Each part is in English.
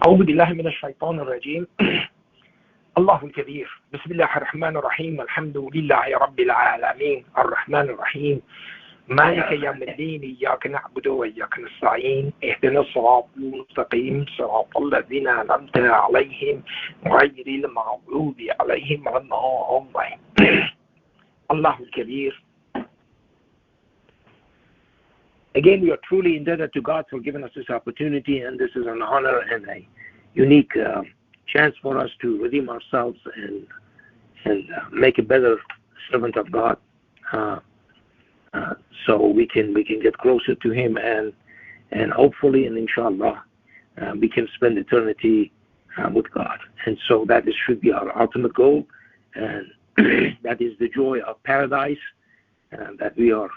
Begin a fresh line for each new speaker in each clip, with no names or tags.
أعوذ بالله من الشيطان الرجيم. الله الكبير. بسم الله الرحمن الرحيم. الحمد لله رب العالمين الرحمن الرحيم مالك يوم الدين. إياك نعبد وإياك نستعين. اهدنا الصراط المستقيم صراط الذين أنعمت عليهم غير المغضوب عليهم ولا الضالين. الله الكبير. Again, we are truly indebted to God for giving us this opportunity, and this is an honor and a unique chance for us to redeem ourselves and make a better servant of God, so we can get closer to Him and hopefully and inshallah we can spend eternity with God. And so that should be our ultimate goal, and that is the joy of paradise, that we are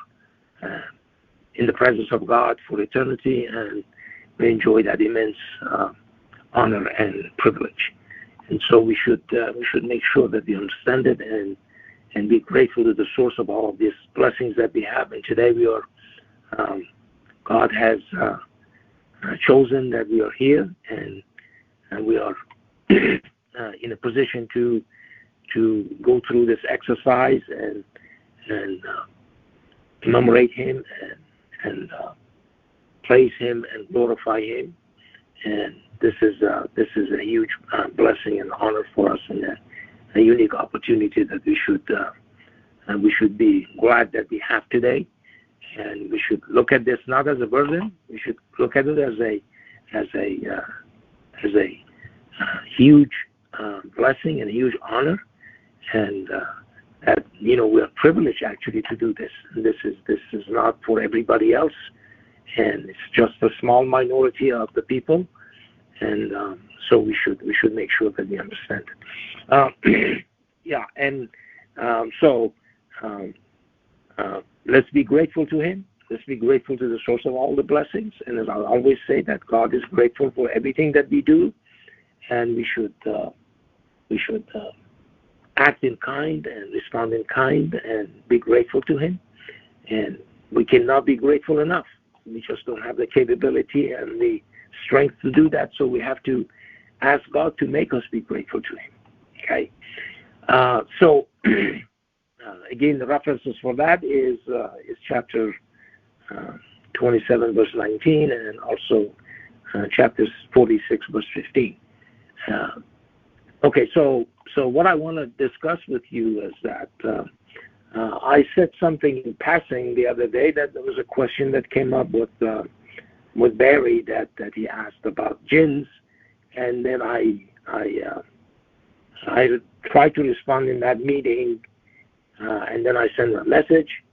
in the presence of God for eternity, and we enjoy that immense honor and privilege. And so we should make sure that we understand it and be grateful to the source of all of these blessings that we have. And today we are, God has chosen that we are here, and we are in a position to go through this exercise and commemorate Him and praise Him and glorify Him. And this is a huge blessing and honor for us, and a unique opportunity that we should be glad that we have today. And we should look at this not as a burden. We should look at it as a huge blessing and a huge honor, and that we are privileged actually to do this. And this is not for everybody else, and it's just a small minority of the people. And so we should make sure that we understand it. So let's be grateful to Him. Let's be grateful to the source of all the blessings. And as I always say, that God is grateful for everything that we do, and we should act in kind and respond in kind and be grateful to Him. And we cannot be grateful enough. We just don't have the capability and the strength to do that, so we have to ask God to make us be grateful to Him. Okay? So again, the references for that is chapter 27, verse 19, and also chapter 46, verse 15. Okay, so what I want to discuss with you is that I said something in passing the other day, that there was a question that came up with Barry that he asked about jinns, and then I tried to respond in that meeting, and then I sent a message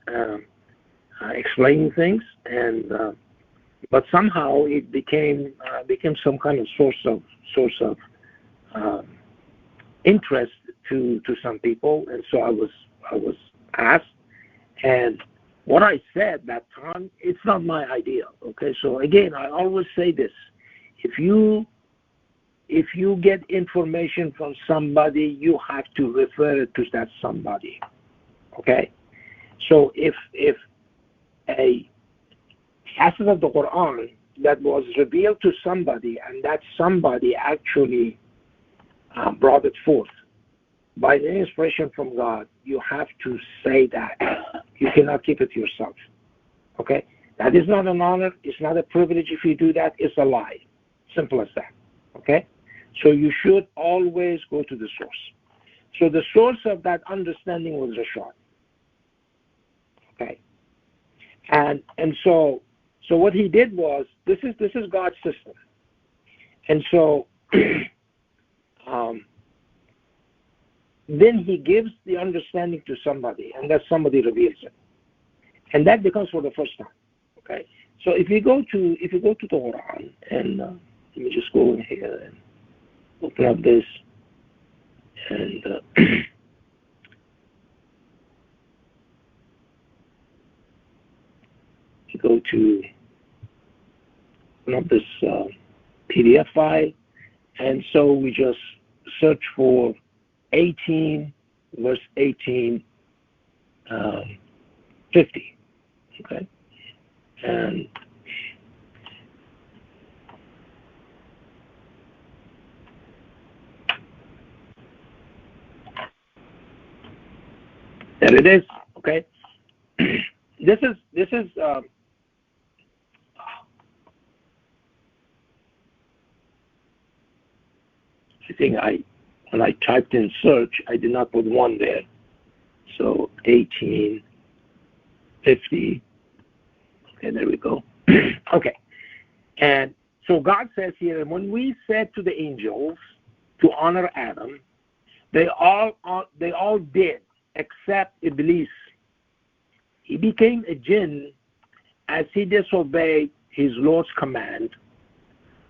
explaining things, and but somehow it became some kind of source of interest to some people, and so I was asked, and what I said that time, it's not my idea. Okay, so again, I always say this: if you get information from somebody, you have to refer it to that somebody. Okay, so if a passage of the Quran that was revealed to somebody, and that somebody actually brought it forth by the inspiration from God, you have to say that. You cannot keep it to yourself. Okay? That is not an honor. It's not a privilege if you do that. It's a lie. Simple as that. Okay? So you should always go to the source. So the source of that understanding was Rashad. Okay? And so what he did was, this is God's system. And so then he gives the understanding to somebody, and that somebody reveals it, and that becomes for the first time. Okay, so if you go to the Quran, and let me just go in here and open up this, and you go to open up this PDF file, and so we just search for 18, verse 18, 50. Okay, and There it is. Okay. This is. I think when I typed in search, I did not put 1 there. So 1850. Okay, there we go. Okay. And so God says here, and when we said to the angels to honor Adam, they all did, except Iblis. He became a jinn as he disobeyed his Lord's command.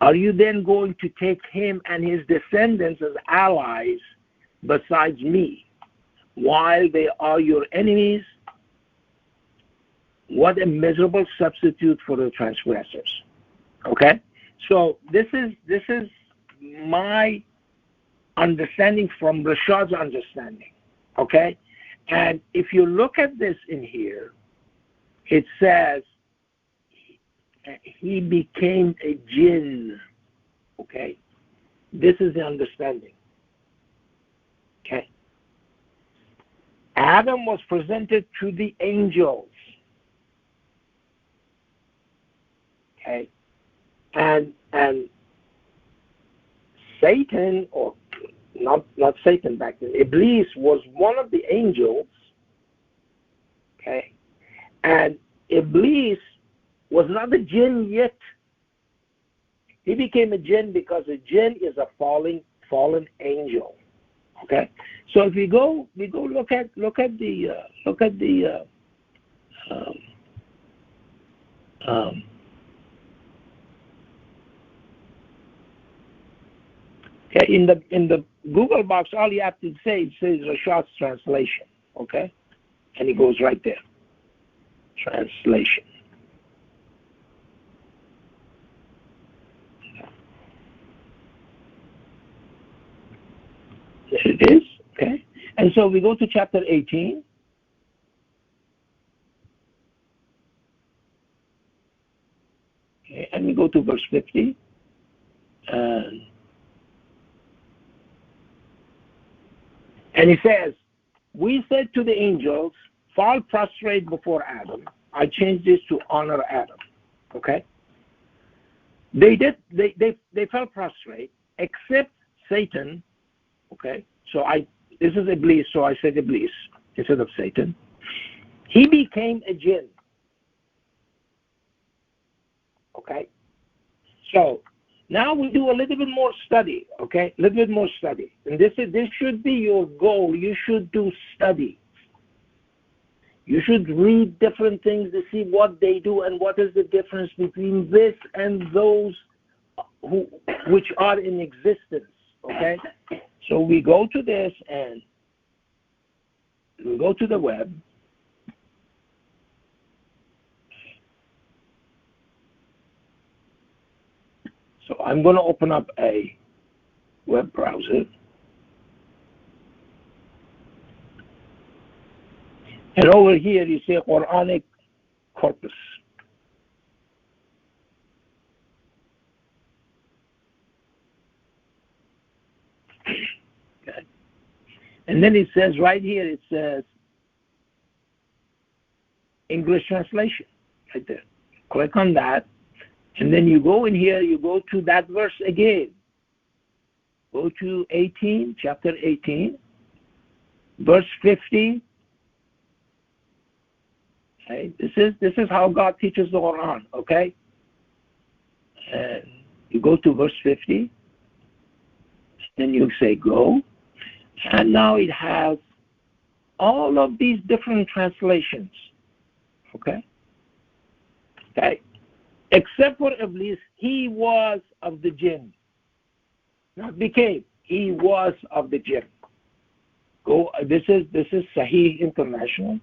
Are you then going to take him and his descendants as allies besides me, while they are your enemies? What a miserable substitute for the transgressors. Okay? So this is my understanding from Rashad's understanding. Okay? And if you look at this in here, it says he became a jinn. Okay? This is the understanding. Okay? Adam was presented to the angels. Okay? And Satan, or not Satan back then, Iblis was one of the angels. Okay? And Iblis was not a jinn yet. He became a jinn because a jinn is a fallen angel. Okay, so if we go look at the okay, in the Google box, all you have to say, it says Rashad's translation. Okay, and it goes right there. Translation. There it is. Okay, and so we go to chapter 18. Okay, and we go to verse 50. And he says, we said to the angels, fall prostrate before Adam. I changed this to honor Adam. Okay? They did. They fell prostrate, except Satan. Okay? So this is Iblis, so I said Iblis instead of Satan. He became a jinn. Okay? So now we do a little bit more study. Okay? A little bit more study. And this should be your goal. You should do study. You should read different things to see what they do and what is the difference between this and those which are in existence. Okay? So we go to this and we go to the web. So I'm going to open up a web browser. And over here you see Quranic corpus. Okay. And then it says right here, it says English translation right there. Click on that. And then you go in here, you go to that verse again. Go to 18, chapter 18, verse 50. Okay, this is how God teaches the Quran, okay? And you go to verse 50, then you say go, and now it has all of these different translations, okay? Okay, except for Iblis, he was of the jinn, not became, he was of the jinn. Go, this is Sahih International.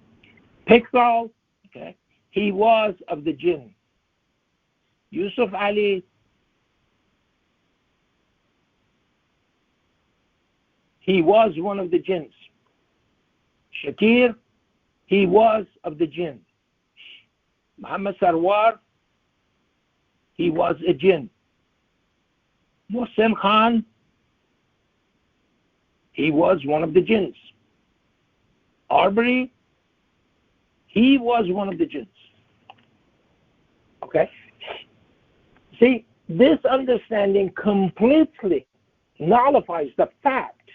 Pixel. Okay. He was of the jinn. Yusuf Ali, he was one of the jinns. Shakir, he was of the jinn. Muhammad Sarwar, he was a jinn. Mohsen Khan, he was one of the jinns. Arbery, He was one of the jinns. Okay? See, this understanding completely nullifies the fact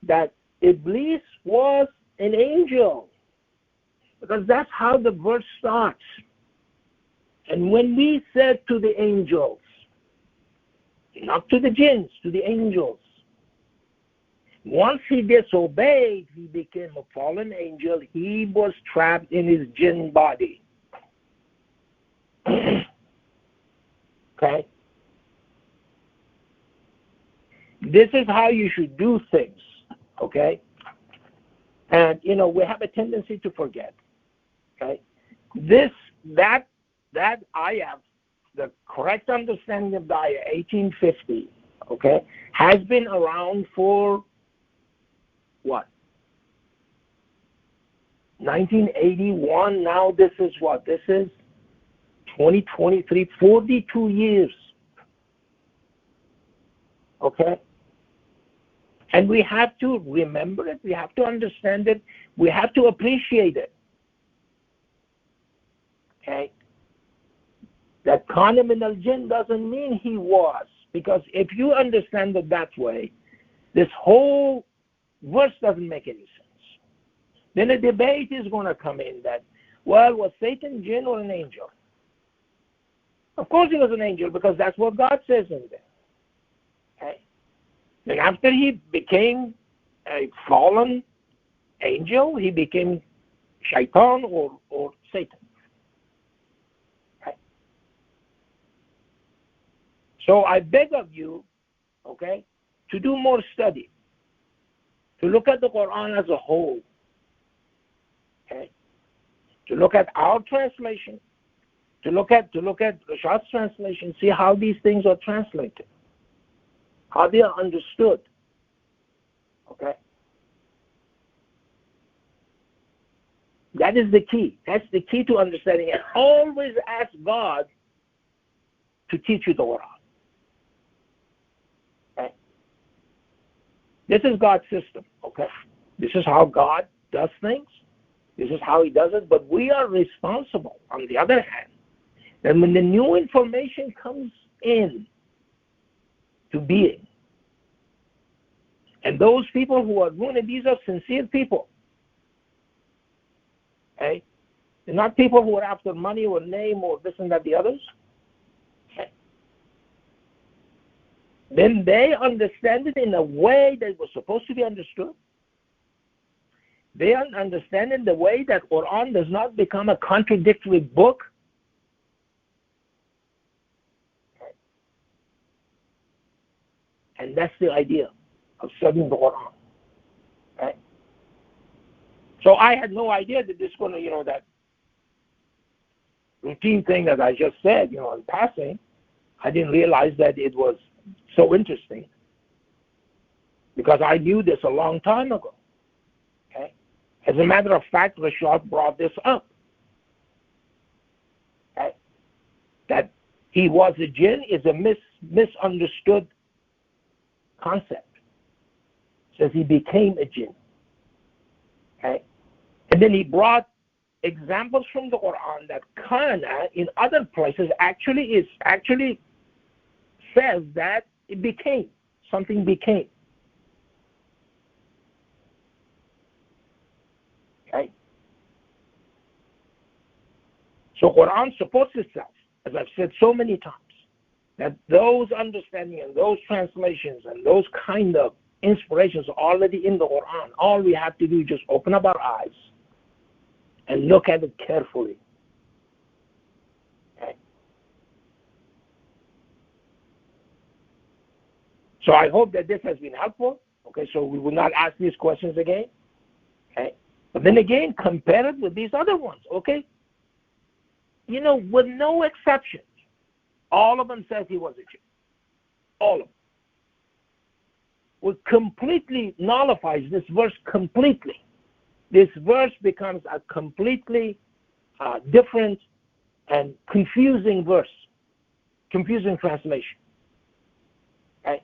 that Iblis was an angel. Because that's how the verse starts. And when we said to the angels, not to the jinns, to the angels, once he disobeyed, he became a fallen angel. He was trapped in his jinn body. Okay? This is how you should do things. Okay? And, we have a tendency to forget. Okay? That ayah, the correct understanding of the ayah, 1850, okay, has been around for what? 1981. Now this is what? This is 2023, 42 years. Okay? And we have to remember it. We have to understand it. We have to appreciate it. Okay? That Kana min al-jinn doesn't mean he was. Because if you understand it that way, this whole verse doesn't make any sense. Then a debate is going to come in that, well, was Satan jinn or an angel? Of course he was an angel because that's what God says in there. Okay? Then after he became a fallen angel, he became shaitan or Satan. Okay? So I beg of you, okay, to do more study, to look at the Quran as a whole, okay, to look at our translation, to look at Rashad's translation, see how these things are translated, how they are understood. Okay? That is the key. That's the key to understanding. And always ask God to teach you the Quran. Okay? This is God's system. Okay? This is how God does things. This is how He does it. But we are responsible, on the other hand, that when the new information comes in to being, and those people who are doing it, these are sincere people. Okay? They're not people who are after money or name or this and that, the others. Okay? Then they understand it in a way that was supposed to be understood. They understand it the way that Quran does not become a contradictory book. Okay? And that's the idea of studying the Quran. Okay? So I had no idea that this is going to, that routine thing that I just said, in passing. I didn't realize that it was so interesting because I knew this a long time ago. Okay? As a matter of fact, Rashad brought this up. Okay? That he was a jinn is a misunderstood concept. Says he became a jinn. Okay? And then he brought examples from the Quran that Kana in other places actually says that something became. Okay? So Quran supports itself, as I've said so many times, that those understanding and those translations and those kind of inspirations are already in the Quran. All we have to do is just open up our eyes and look at it carefully. Okay? So I hope that this has been helpful. Okay, so we will not ask these questions again. Okay? But then again, compare it with these other ones. Okay? With no exceptions, all of them says he was a Jew. All of them. What completely nullifies this verse completely. This verse becomes a completely different and confusing verse, confusing translation. Okay?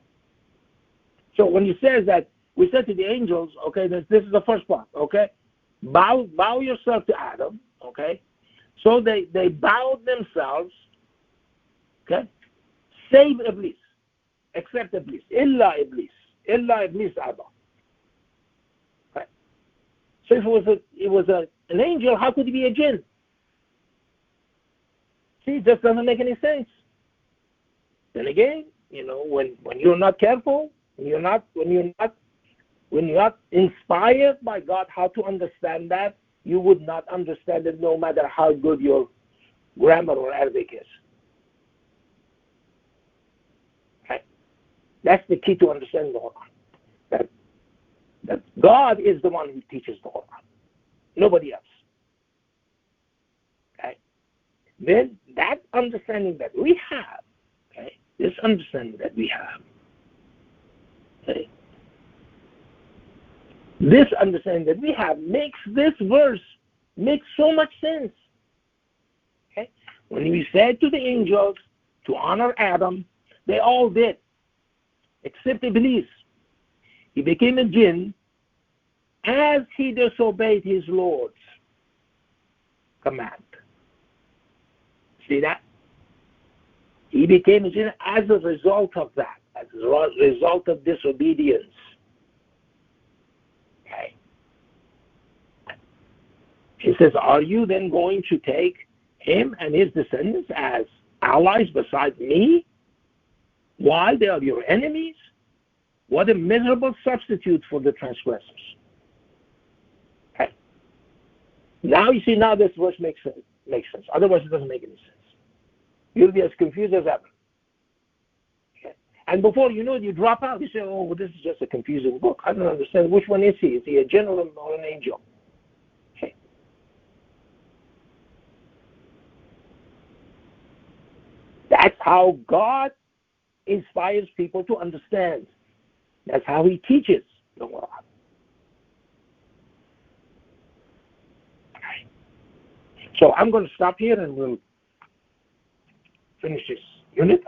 So when he says that, we said to the angels, okay, this is the first part, okay? bow yourself to Adam, okay? So they bowed themselves, okay? Save Iblis, except Iblis, illa Iblis Abba. Okay? So if it was an angel, how could he be a jinn? See, it just doesn't make any sense. Then again, when you're not careful, when you're not inspired by God how to understand that, you would not understand it no matter how good your grammar or Arabic is. Okay? That's the key to understanding the Quran. That God is the one who teaches the Quran. Nobody else. Okay? Then that understanding that we have, okay, this understanding that we have, okay, this understanding that we have makes this verse make so much sense. Okay? When we said to the angels to honor Adam, they all did, except Iblis. He became a jinn as he disobeyed his Lord's command. See that? He became a jinn as a result of that, as a result of disobedience. Okay. He says, are you then going to take him and his descendants as allies beside me while they are your enemies? What a miserable substitute for the transgressors. Okay. Now you see, now this verse makes sense. Otherwise it doesn't make any sense. You'll be as confused as ever. Okay. And before you know it, you drop out. You say, oh, well, this is just a confusing book. I don't understand. Which one is he? Is he a jinn or an angel? Okay. That's how God inspires people to understand. That's how he teaches the world. Okay. So I'm going to stop here and we'll finish this unit.